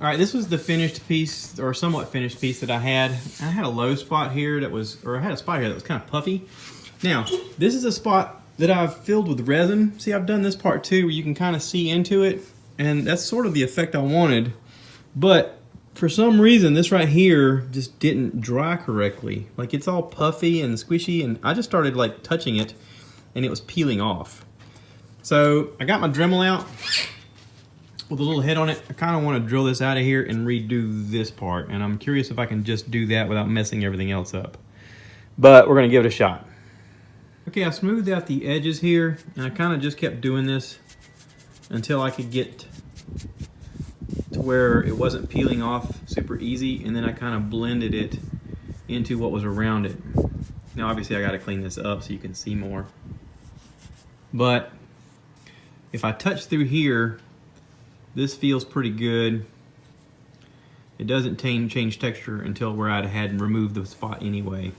All right, this was the finished piece, or somewhat finished piece that I had. I had a low spot here that was, or I had a spot here that was kind of puffy. Now, this is a spot that I've filled with resin. See, I've done this part too, where you can kind of see into it, and that's sort of the effect I wanted. But for some reason, this right here just didn't dry correctly. Like, it's all puffy and squishy, and I just started like touching it, and it was peeling off. So I got my Dremel out with a little head on it. I kind of want to drill this out of here and redo this part, and I'm curious if I can just do that without messing everything else up. But we're gonna give it a shot. Okay, I smoothed out the edges here, and I kind of just kept doing this until I could get to where it wasn't peeling off super easy, and then I kind of blended it into what was around it. Now obviously I got to clean this up so you can see more. But if I touch through here, this feels pretty good. It doesn't change texture until where I had removed the spot anyway.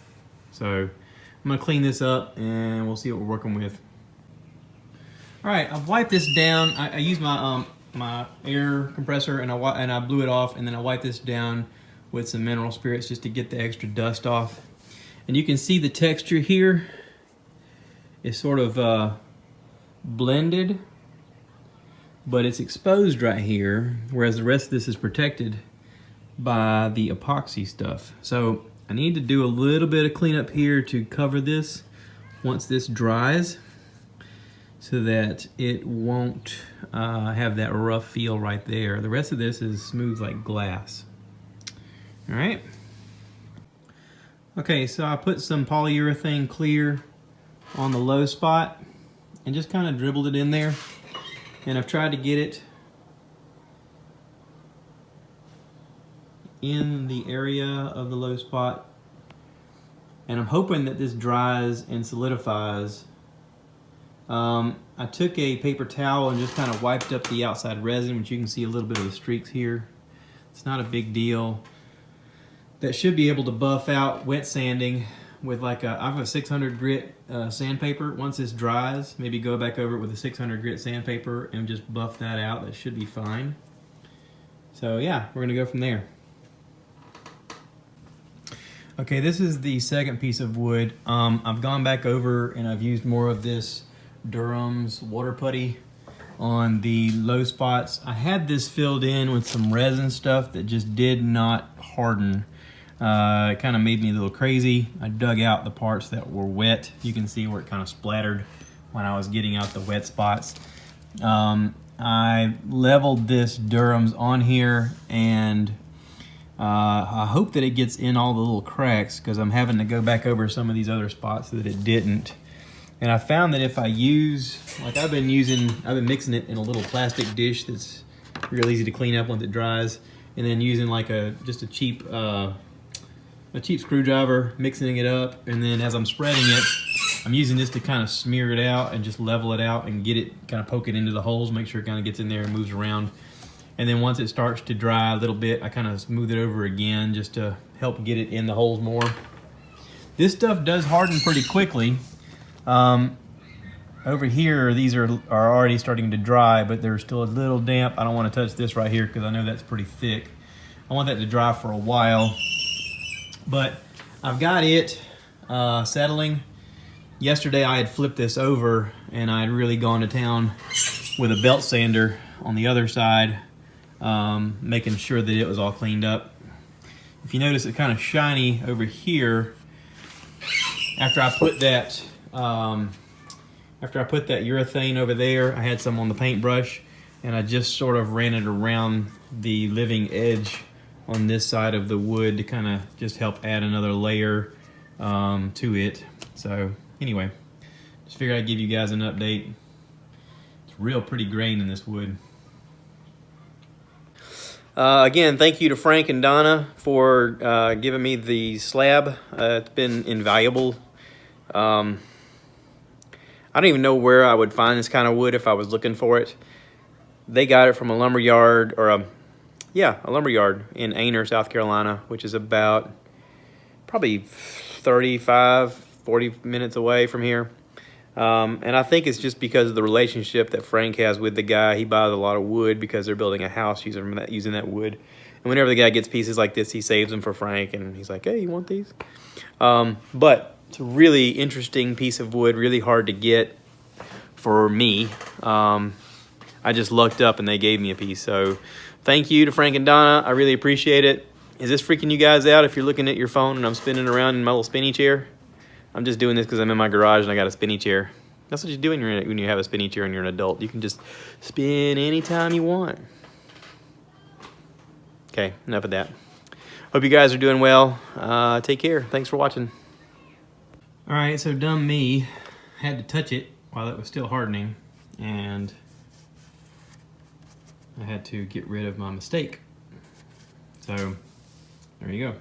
So I'm gonna clean this up and we'll see what we're working with. All right, I've wiped this down. I used my my air compressor and I blew it off, and then I wiped this down with some mineral spirits just to get the extra dust off. And you can see the texture here is sort of blended, but it's exposed right here, whereas the rest of this is protected by the epoxy stuff. So I need to do a little bit of cleanup here to cover this once this dries, so that it won't have that rough feel right there. The rest of this is smooth like glass. All right. Okay, so I put some polyurethane clear on the low spot and just kind of dribbled it in there. And I've tried to get it in the area of the low spot. And I'm hoping that this dries and solidifies. I took a paper towel and just kind of wiped up the outside resin, which you can see a little bit of the streaks here. It's not a big deal. That should be able to buff out wet sanding with like I have a 600 grit sandpaper. Once this dries, maybe go back over it with a 600 grit sandpaper and just buff that out. That should be fine. So yeah, we're gonna go from there. Okay, this is the second piece of wood. I've gone back over and I've used more of this Durham's water putty on the low spots. I had this filled in with some resin stuff that just did not harden. It kind of made me a little crazy. I dug out the parts that were wet. You can see where it kind of splattered when I was getting out the wet spots. I leveled this Durham's on here, and I hope that it gets in all the little cracks, because I'm having to go back over some of these other spots that it didn't. And I found that if I use, like I've been mixing it in a little plastic dish that's real easy to clean up once it dries, and then using like just a cheap screwdriver, mixing it up, and then as I'm spreading it, I'm using this to kind of smear it out and just level it out and get it, kind of poke it into the holes, make sure it kind of gets in there and moves around. And then once it starts to dry a little bit, I kind of smooth it over again just to help get it in the holes more. This stuff does harden pretty quickly. Over here, these are already starting to dry, but they're still a little damp. I don't want to touch this right here because I know that's pretty thick. I want that to dry for a while. But I've got it settling. Yesterday I had flipped this over and I had really gone to town with a belt sander on the other side, making sure that it was all cleaned up. If you notice, it's kind of shiny over here. After I put that urethane over there, I had some on the paintbrush, and I just sort of ran it around the living edge on this side of the wood to kind of just help add another layer to it. So anyway, just figured I'd give you guys an update. It's real pretty grain in this wood. Again, thank you to Frank and Donna for giving me the slab. It's been invaluable. I don't even know where I would find this kind of wood if I was looking for it. They got it from a lumber yard, or a lumber yard in Ainer, South Carolina, which is about probably 35, 40 minutes away from here. And I think it's just because of the relationship that Frank has with the guy. He buys a lot of wood because they're building a house using that wood. And whenever the guy gets pieces like this, he saves them for Frank, and he's like, hey, you want these? But it's a really interesting piece of wood, really hard to get for me. I just lucked up and they gave me a piece. So thank you to Frank and Donna. I really appreciate it. Is this freaking you guys out if you're looking at your phone and I'm spinning around in my little spinny chair? I'm just doing this because I'm in my garage and I got a spinny chair. That's what you do when you have a spinny chair and you're an adult. You can just spin anytime you want. Okay, enough of that. Hope you guys are doing well. Take care. Thanks for watching. All right, so dumb me had to touch it while it was still hardening, and I had to get rid of my mistake. So there you go.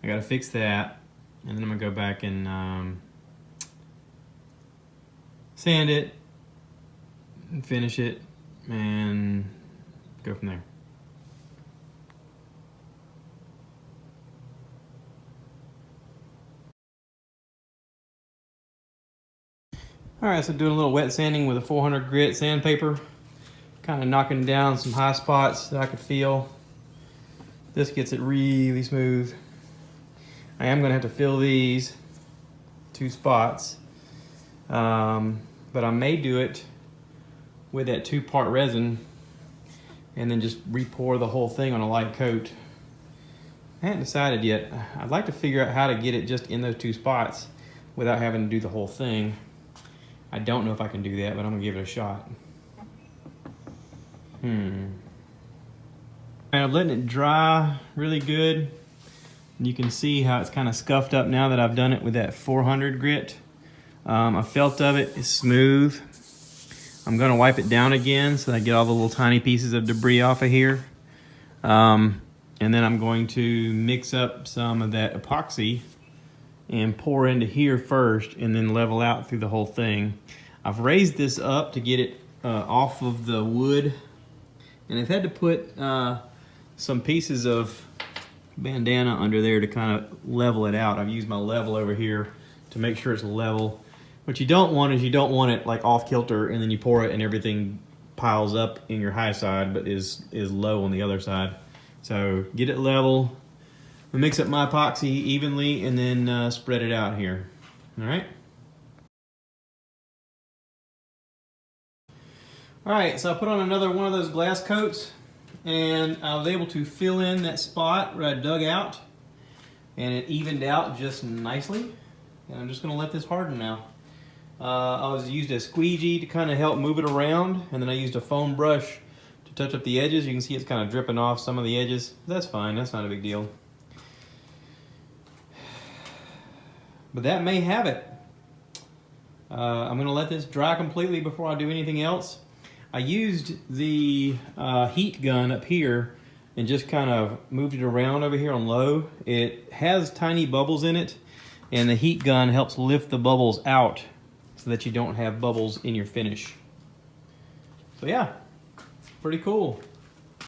I gotta fix that, and then I'm gonna go back and sand it and finish it and go from there. All right, so doing a little wet sanding with a 400 grit sandpaper, kind of knocking down some high spots that I could feel. This gets it really smooth. I am gonna have to fill these 2 spots, but I may do it with that 2-part resin and then just re-pour the whole thing on a light coat. I haven't decided yet. I'd like to figure out how to get it just in those 2 spots without having to do the whole thing. I don't know if I can do that, but I'm gonna give it a shot. I'm letting it dry really good. And you can see how it's kind of scuffed up now that I've done it with that 400 grit. I felt of it, it's smooth. I'm gonna wipe it down again so that I get all the little tiny pieces of debris off of here. And then I'm going to mix up some of that epoxy and pour into here first and then level out through the whole thing. I've raised this up to get it off of the wood, and I've had to put some pieces of bandana under there to kind of level it out. I've used my level over here to make sure it's level. What you don't want is you don't want it like off kilter and then you pour it and everything piles up in your high side but is low on the other side. So get it level. We'll mix up my epoxy evenly and then spread it out here. All right. All right, so I put on another one of those glass coats and I was able to fill in that spot where I dug out, and it evened out just nicely. And I'm just gonna let this harden now. I used a squeegee to kind of help move it around, and then I used a foam brush to touch up the edges. You can see it's kind of dripping off some of the edges. That's fine, that's not a big deal. But that may have it. I'm gonna let this dry completely before I do anything else. I used the heat gun up here and just kind of moved it around over here on low. It has tiny bubbles in it, and the heat gun helps lift the bubbles out so that you don't have bubbles in your finish. So yeah, pretty cool.